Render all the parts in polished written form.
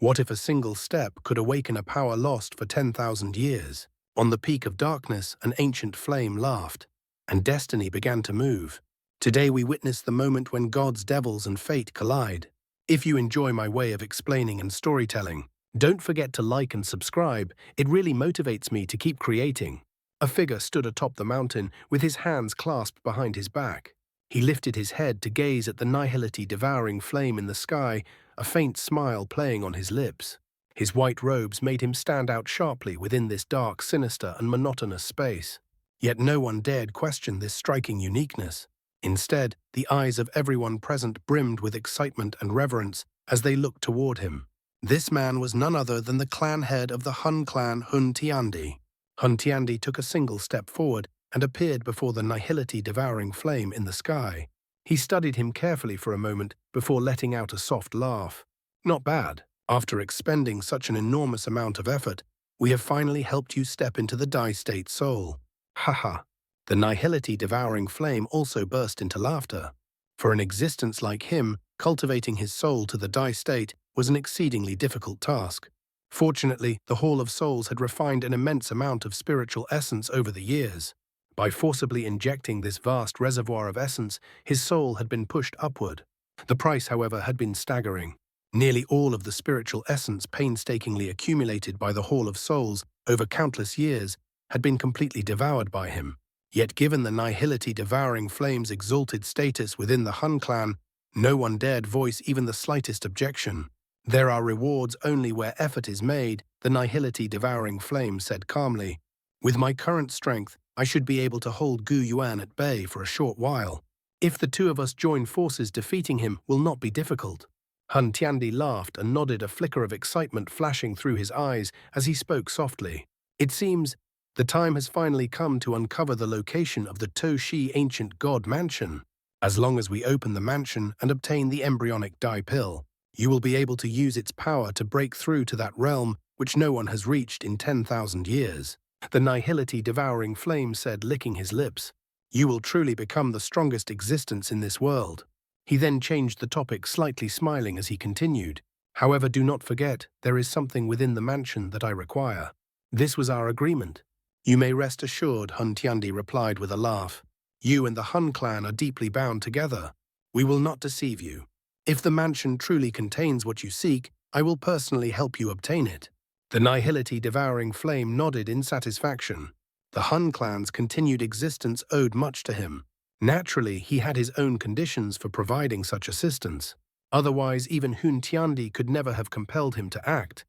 What if a single step could awaken a power lost for 10,000 years? On the peak of darkness, an ancient flame laughed, and destiny began to move. Today we witness the moment when gods, devils, and fate collide. If you enjoy my way of explaining and storytelling, don't forget to like and subscribe. It really motivates me to keep creating. A figure stood atop the mountain with his hands clasped behind his back. He lifted his head to gaze at the nihility devouring flame in the sky, a faint smile playing on his lips. His white robes made him stand out sharply within this dark, sinister, and monotonous space. Yet no one dared question this striking uniqueness. Instead, the eyes of everyone present brimmed with excitement and reverence as they looked toward him. This man was none other than the clan head of the Hun Clan, Hun Tiandi. Hun Tiandi took a single step forward and appeared before the nihility-devouring flame in the sky. He studied him carefully for a moment before letting out a soft laugh. Not bad. After expending such an enormous amount of effort, we have finally helped you step into the die-state soul. Haha. The nihility-devouring flame also burst into laughter. For an existence like him, cultivating his soul to the die-state was an exceedingly difficult task. Fortunately, the Hall of Souls had refined an immense amount of spiritual essence over the years. By forcibly injecting this vast reservoir of essence, his soul had been pushed upward. The price, however, had been staggering. Nearly all of the spiritual essence painstakingly accumulated by the Hall of Souls over countless years had been completely devoured by him. Yet given the nihility-devouring flame's exalted status within the Hun Clan, no one dared voice even the slightest objection. There are rewards only where effort is made, the nihility-devouring flame said calmly. With my current strength, I should be able to hold Gu Yuan at bay for a short while. If the two of us join forces, defeating him will not be difficult. Hun Tiandi laughed and nodded, a flicker of excitement flashing through his eyes as he spoke softly. It seems the time has finally come to uncover the location of the Toshi ancient god mansion. As long as we open the mansion and obtain the embryonic dye pill, you will be able to use its power to break through to that realm which no one has reached in 10,000 years. The nihility-devouring flame said, licking his lips. You will truly become the strongest existence in this world. He then changed the topic, slightly smiling as he continued. However, do not forget, there is something within the mansion that I require. This was our agreement. You may rest assured, Hun Tiandi replied with a laugh. You and the Hun Clan are deeply bound together. We will not deceive you. If the mansion truly contains what you seek, I will personally help you obtain it. The nihility-devouring flame nodded in satisfaction. The Hun Clan's continued existence owed much to him. Naturally, he had his own conditions for providing such assistance. Otherwise, even Hun Tiandi could never have compelled him to act.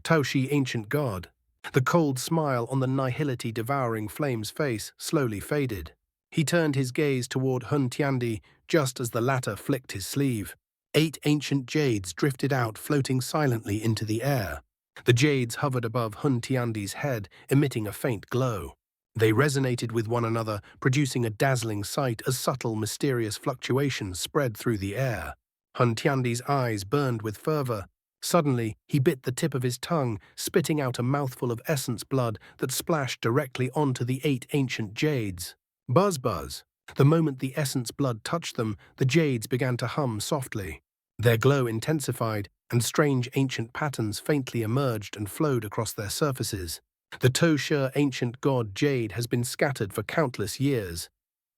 Taoshi ancient god. The cold smile on the nihility-devouring flame's face slowly faded. He turned his gaze toward Hun Tiandi just as the latter flicked his sleeve. 8 ancient jades drifted out, floating silently into the air. The jades hovered above Hun Tiandi's head, emitting a faint glow. They resonated with one another, producing a dazzling sight as subtle, mysterious fluctuations spread through the air. Hun Tiandi's eyes burned with fervor. Suddenly, he bit the tip of his tongue, spitting out a mouthful of essence blood that splashed directly onto the 8 ancient jades. Buzz buzz. The moment the essence blood touched them, the jades began to hum softly. Their glow intensified, and strange ancient patterns faintly emerged and flowed across their surfaces. The Toshi ancient god jade has been scattered for countless years.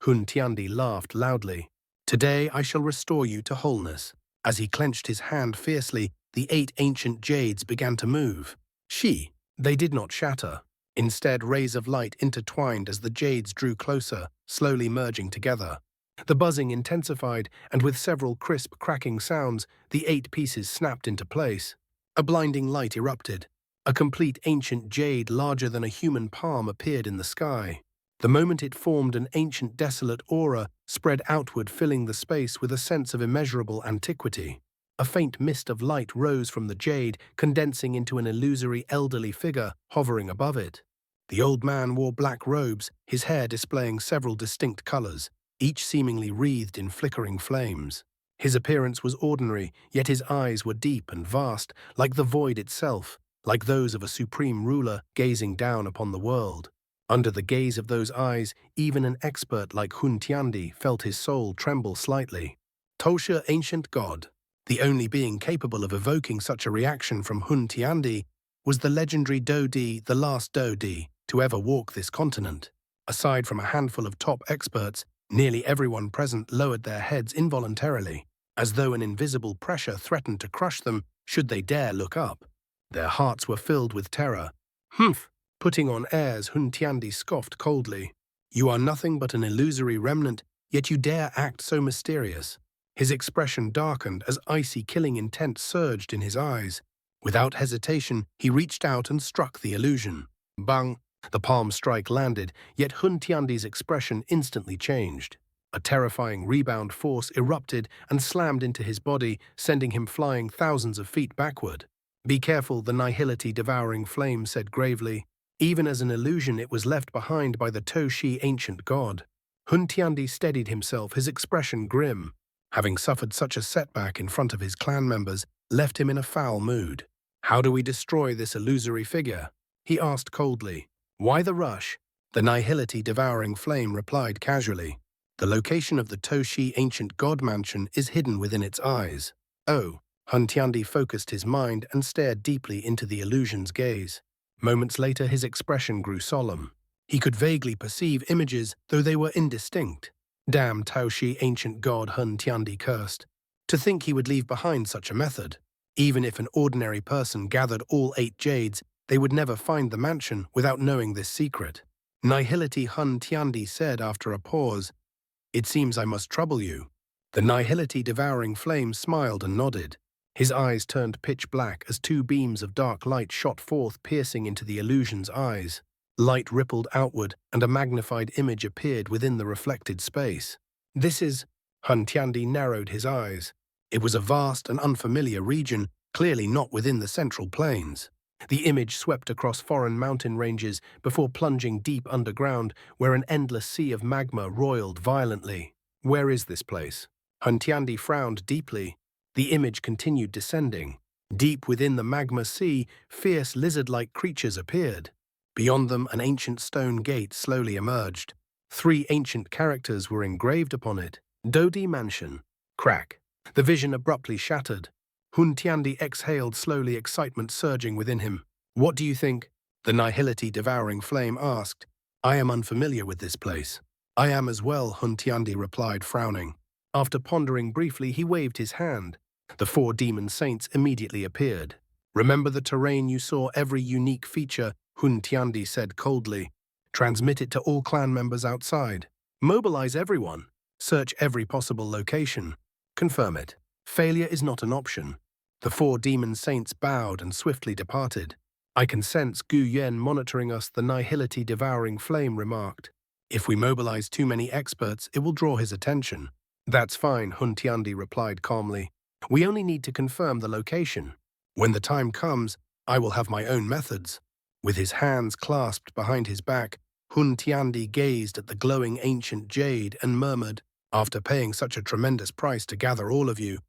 Hun Tiandi laughed loudly. Today I shall restore you to wholeness. As he clenched his hand fiercely, the 8 ancient jades began to move. They did not shatter. Instead, rays of light intertwined as the jades drew closer, slowly merging together. The buzzing intensified, and with several crisp, cracking sounds, the 8 pieces snapped into place. A blinding light erupted. A complete ancient jade larger than a human palm appeared in the sky. The moment it formed, an ancient desolate aura spread outward, filling the space with a sense of immeasurable antiquity. A faint mist of light rose from the jade, condensing into an illusory elderly figure hovering above it. The old man wore black robes, his hair displaying several distinct colors, each seemingly wreathed in flickering flames. His appearance was ordinary, yet his eyes were deep and vast, like the void itself, like those of a supreme ruler gazing down upon the world. Under the gaze of those eyes, even an expert like Hun Tiandi felt his soul tremble slightly. Toshi ancient god. The only being capable of evoking such a reaction from Hun Tiandi was the legendary Dodi, the last Dodi, to ever walk this continent. Aside from a handful of top experts, nearly everyone present lowered their heads involuntarily, as though an invisible pressure threatened to crush them should they dare look up. Their hearts were filled with terror. "Humph!" Putting on airs, Hun Tiandi scoffed coldly. "You are nothing but an illusory remnant, yet you dare act so mysterious." His expression darkened as icy killing intent surged in his eyes. Without hesitation, he reached out and struck the illusion. Bang! The palm strike landed, yet Hun Tiandi's expression instantly changed. A terrifying rebound force erupted and slammed into his body, sending him flying thousands of feet backward. "Be careful," the nihility devouring flame said gravely. Even as an illusion, it was left behind by the Toshi ancient god. Hun Tiandi steadied himself, his expression grim. Having suffered such a setback in front of his clan members left him in a foul mood. "How do we destroy this illusory figure?" he asked coldly. "Why the rush?" The nihility devouring flame replied casually. "The location of the Toshi ancient god mansion is hidden within its eyes." "Oh." Hun Tiandi focused his mind and stared deeply into the illusion's gaze. Moments later, his expression grew solemn. He could vaguely perceive images, though they were indistinct. "Damn Toshi ancient god," Hun Tiandi cursed. To think he would leave behind such a method. Even if an ordinary person gathered all 8 jades, they would never find the mansion without knowing this secret. Nihility, Hun Tiandi said after a pause. "It seems I must trouble you." The nihility devouring flame smiled and nodded. His eyes turned pitch black as 2 beams of dark light shot forth, piercing into the illusion's eyes. Light rippled outward, and a magnified image appeared within the reflected space. "This is—" Hun Tiandi narrowed his eyes. It was a vast and unfamiliar region, clearly not within the central plains. The image swept across foreign mountain ranges before plunging deep underground, where an endless sea of magma roiled violently. "Where is this place?" Hun Tiandi frowned deeply. The image continued descending. Deep within the magma sea, fierce lizard-like creatures appeared. Beyond them, an ancient stone gate slowly emerged. 3 ancient characters were engraved upon it. "Dodi Mansion." Crack. The vision abruptly shattered. Hun Tiandi exhaled slowly, excitement surging within him. "What do you think?" the nihility devouring flame asked. "I am unfamiliar with this place." "I am as well," Hun Tiandi replied, frowning. After pondering briefly, he waved his hand. The 4 demon saints immediately appeared. "Remember the terrain you saw, every unique feature," Hun Tiandi said coldly. "Transmit it to all clan members outside. Mobilize everyone. Search every possible location. Confirm it. Failure is not an option." The 4 demon saints bowed and swiftly departed. "I can sense Gu Yuan monitoring us," the nihility devouring flame remarked. "If we mobilize too many experts, it will draw his attention." "That's fine," Hun Tiandi replied calmly. "We only need to confirm the location. When the time comes, I will have my own methods." With his hands clasped behind his back, Hun Tiandi gazed at the glowing ancient jade and murmured, "After paying such a tremendous price to gather all of you,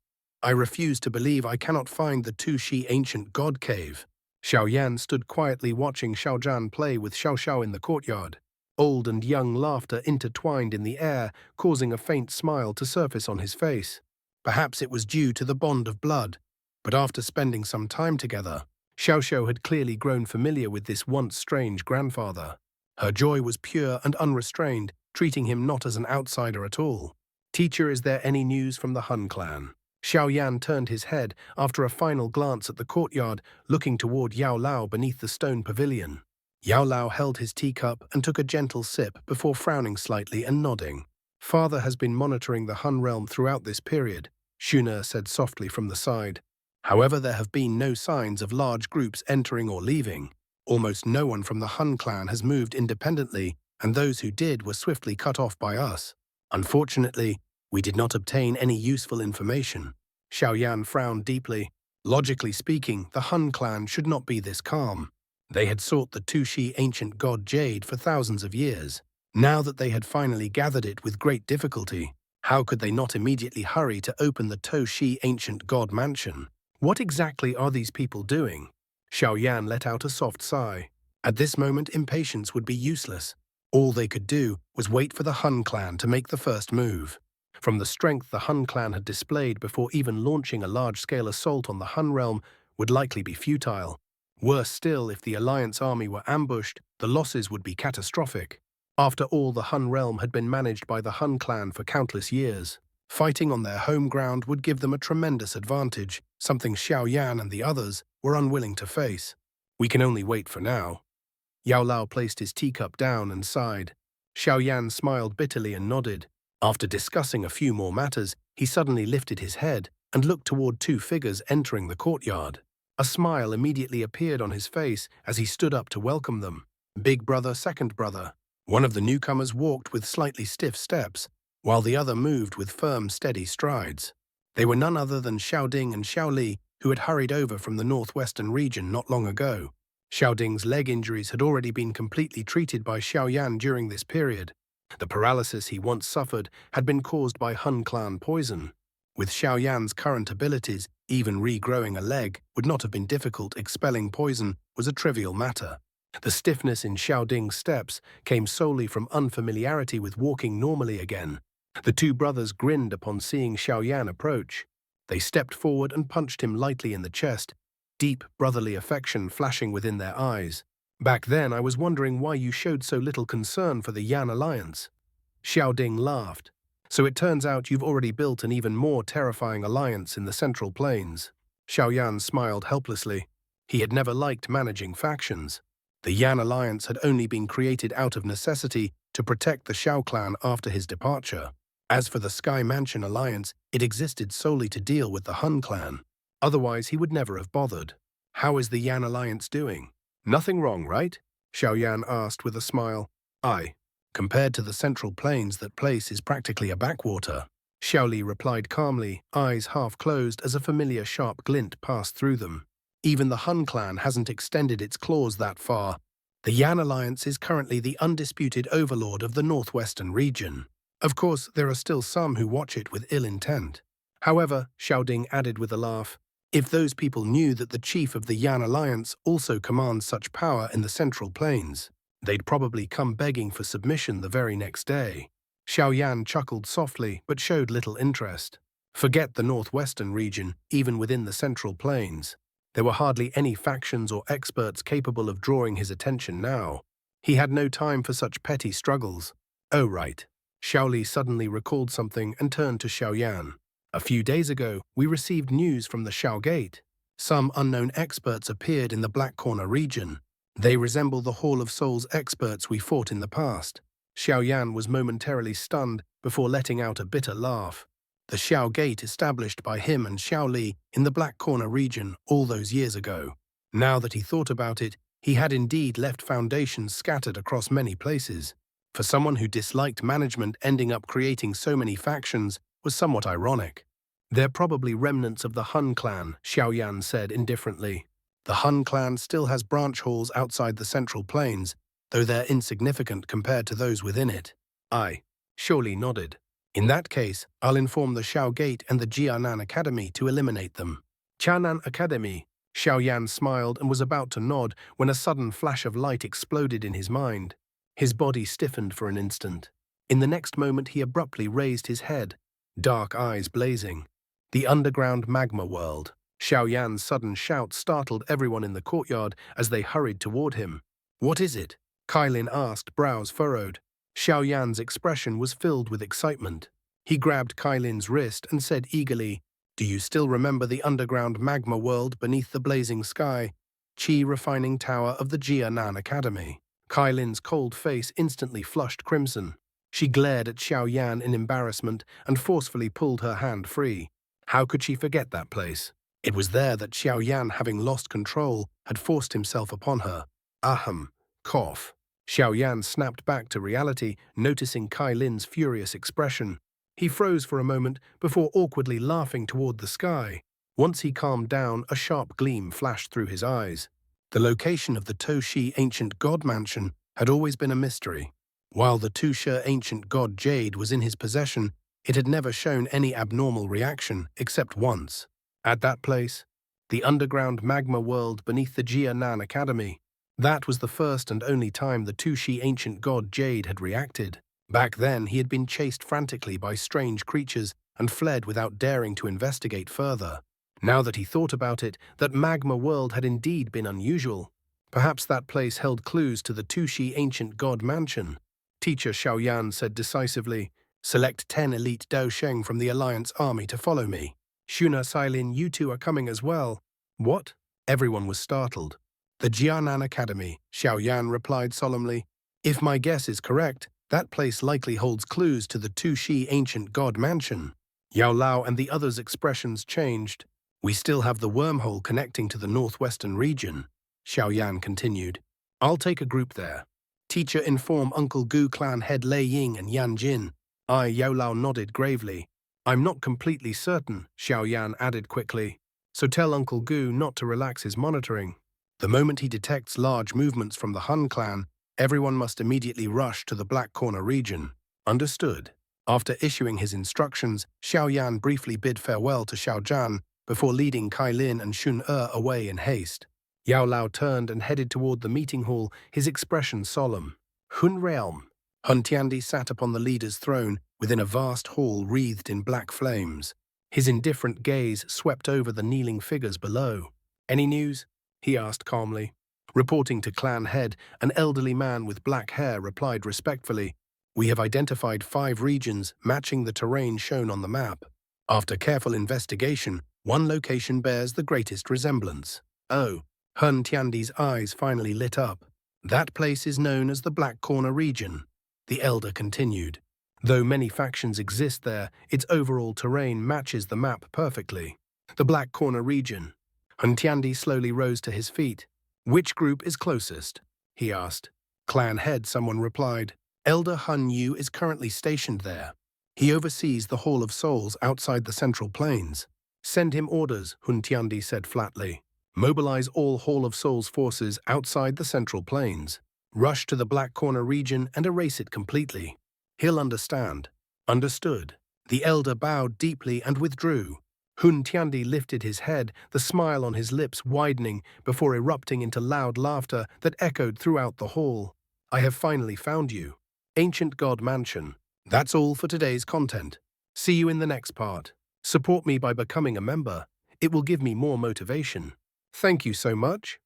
I refuse to believe I cannot find the Toshi ancient god cave." Xiaoyan stood quietly watching Xiaozhan play with Xiaoxiao in the courtyard. Old and young laughter intertwined in the air, causing a faint smile to surface on his face. Perhaps it was due to the bond of blood, but after spending some time together, Xiaoxiao had clearly grown familiar with this once strange grandfather. Her joy was pure and unrestrained, treating him not as an outsider at all. "Teacher, is there any news from the Hun Clan?" Xiaoyan turned his head after a final glance at the courtyard, looking toward Yao Lao beneath the stone pavilion. Yao Lao held his teacup and took a gentle sip before frowning slightly and nodding. "Father has been monitoring the Hun realm throughout this period," Shuna said softly from the side. "However, there have been no signs of large groups entering or leaving. Almost no one from the Hun clan has moved independently, and those who did were swiftly cut off by us. Unfortunately, we did not obtain any useful information." Xiaoyan frowned deeply. Logically speaking, the Hun clan should not be this calm. They had sought the Toshi ancient god Jade for thousands of years. Now that they had finally gathered it with great difficulty, how could they not immediately hurry to open the Toshi ancient god mansion? What exactly are these people doing? Xiaoyan let out a soft sigh. At this moment, impatience would be useless. All they could do was wait for the Hun clan to make the first move. From the strength the Hun clan had displayed before even launching a large-scale assault on the Hun realm would likely be futile. Worse still, if the Alliance army were ambushed, the losses would be catastrophic. After all, the Hun realm had been managed by the Hun clan for countless years. Fighting on their home ground would give them a tremendous advantage, something Xiaoyan and the others were unwilling to face. We can only wait for now. Yao Lao placed his teacup down and sighed. Xiaoyan smiled bitterly and nodded. After discussing a few more matters, he suddenly lifted his head and looked toward two figures entering the courtyard. A smile immediately appeared on his face as he stood up to welcome them. Big brother, second brother. One of the newcomers walked with slightly stiff steps, while the other moved with firm, steady strides. They were none other than Xiaoding and Xiaoli, who had hurried over from the northwestern region not long ago. Xiaoding's leg injuries had already been completely treated by Xiaoyan during this period. The paralysis he once suffered had been caused by Hun Clan poison. With Xiaoyan's current abilities, even regrowing a leg would not have been difficult. Expelling poison was a trivial matter. The stiffness in Xiaoding's steps came solely from unfamiliarity with walking normally again. The two brothers grinned upon seeing Xiaoyan approach. They stepped forward and punched him lightly in the chest, deep brotherly affection flashing within their eyes. Back then, I was wondering why you showed so little concern for the Yan alliance. Xiaoding laughed. So it turns out you've already built an even more terrifying alliance in the Central Plains. Xiaoyan smiled helplessly. He had never liked managing factions. The Yan alliance had only been created out of necessity to protect the Xiao clan after his departure. As for the Sky Mansion alliance, it existed solely to deal with the Hun clan. Otherwise, he would never have bothered. How is the Yan alliance doing? Nothing wrong, right? Xiaoyan asked with a smile. Aye. Compared to the Central Plains, that place is practically a backwater. Xiaoli replied calmly, eyes half closed as a familiar sharp glint passed through them. Even the Hun clan hasn't extended its claws that far. The Yan alliance is currently the undisputed overlord of the northwestern region. Of course, there are still some who watch it with ill intent. However, Xiaoding added with a laugh, if those people knew that the chief of the Yan alliance also commands such power in the Central Plains, they'd probably come begging for submission the very next day. Xiaoyan chuckled softly but showed little interest. Forget the northwestern region, even within the Central Plains. There were hardly any factions or experts capable of drawing his attention now. He had no time for such petty struggles. Oh right. Xiaoli suddenly recalled something and turned to Xiaoyan. A few days ago, we received news from the Xiao Gate. Some unknown experts appeared in the Black Corner region. They resemble the Hall of Souls experts we fought in the past. Xiaoyan was momentarily stunned before letting out a bitter laugh. The Xiao Gate established by him and Xiao Li in the Black Corner region all those years ago. Now that he thought about it, he had indeed left foundations scattered across many places. For someone who disliked management, ending up creating so many factions was somewhat ironic. They're probably remnants of the Hun clan, Xiaoyan said indifferently. The Hun clan still has branch halls outside the Central Plains, though they're insignificant compared to those within it. Aye, Xiaoli nodded. In that case, I'll inform the Xiao Gate and the Jia Nan Academy to eliminate them. Jia Nan Academy. Xiaoyan smiled and was about to nod when a sudden flash of light exploded in his mind. His body stiffened for an instant. In the next moment, he abruptly raised his head, dark eyes blazing. The underground magma world. Xiaoyan's sudden shout startled everyone in the courtyard as they hurried toward him. What is it? Kailin asked, brows furrowed. Xiaoyan's expression was filled with excitement. He grabbed Kailin's wrist and said eagerly, Do you still remember the underground magma world beneath the blazing sky? Qi refining tower of the Jia Nan Academy. Kailin's cold face instantly flushed crimson. She glared at Xiaoyan in embarrassment and forcefully pulled her hand free. How could she forget that place? It was there that Xiaoyan, having lost control, had forced himself upon her. Ahem. Cough. Xiaoyan snapped back to reality, noticing Kailin's furious expression. He froze for a moment before awkwardly laughing toward the sky. Once he calmed down, a sharp gleam flashed through his eyes. The location of the Toshi ancient god mansion had always been a mystery. While the Tusha ancient god jade was in his possession, it had never shown any abnormal reaction except once. At that place, the underground magma world beneath the Jia Nan Academy. That was the first and only time the Tushi ancient god jade had reacted. Back then, he had been chased frantically by strange creatures and fled without daring to investigate further. Now that he thought about it, that magma world had indeed been unusual. Perhaps that place held clues to the Tushi ancient god mansion. Teacher Xiaoyan said decisively, "Select 10 elite Dao Sheng from the Alliance army to follow me. Shuna, Silin, you two are coming as well." What? Everyone was startled. "The Jia Nan Academy," Xiaoyan replied solemnly. "If my guess is correct, that place likely holds clues to the Tushi ancient god mansion." Yao Lao and the others' expressions changed. "We still have the wormhole connecting to the northwestern region," Xiaoyan continued. "I'll take a group there. Teacher, inform Uncle Gu clan head Lei Ying and Yan Jin." Yao Lao nodded gravely. "I'm not completely certain," Xiaoyan added quickly. "So tell Uncle Gu not to relax his monitoring. The moment he detects large movements from the Hun Clan, everyone must immediately rush to the Black Corner region." Understood. After issuing his instructions, Xiaoyan briefly bid farewell to Xiaozhan before leading Kai Lin and Shun away in haste. Yao Lao turned and headed toward the meeting hall, his expression solemn. Hun Realm. Hun Tiandi sat upon the leader's throne within a vast hall wreathed in black flames. His indifferent gaze swept over the kneeling figures below. "Any news?" he asked calmly. Reporting to clan head, an elderly man with black hair replied respectfully, "We have identified 5 regions matching the terrain shown on the map. After careful investigation, one location bears the greatest resemblance." "Oh." Hun Tiandi's eyes finally lit up. "That place is known as the Black Corner region," the elder continued. "Though many factions exist there, its overall terrain matches the map perfectly." The Black Corner region. Hun Tiandi slowly rose to his feet. "Which group is closest?" he asked. Clan head, someone replied. "Elder Hun Yu is currently stationed there. He oversees the Hall of Souls outside the Central Plains." "Send him orders," Hun Tiandi said flatly. "Mobilize all Hall of Souls forces outside the Central Plains. Rush to the Black Corner region and erase it completely. He'll understand." "Understood." The elder bowed deeply and withdrew. Hun Tiandi lifted his head, the smile on his lips widening before erupting into loud laughter that echoed throughout the hall. "I have finally found you. Ancient God Mansion." That's all for today's content. See you in the next part. Support me by becoming a member. It will give me more motivation. Thank you so much.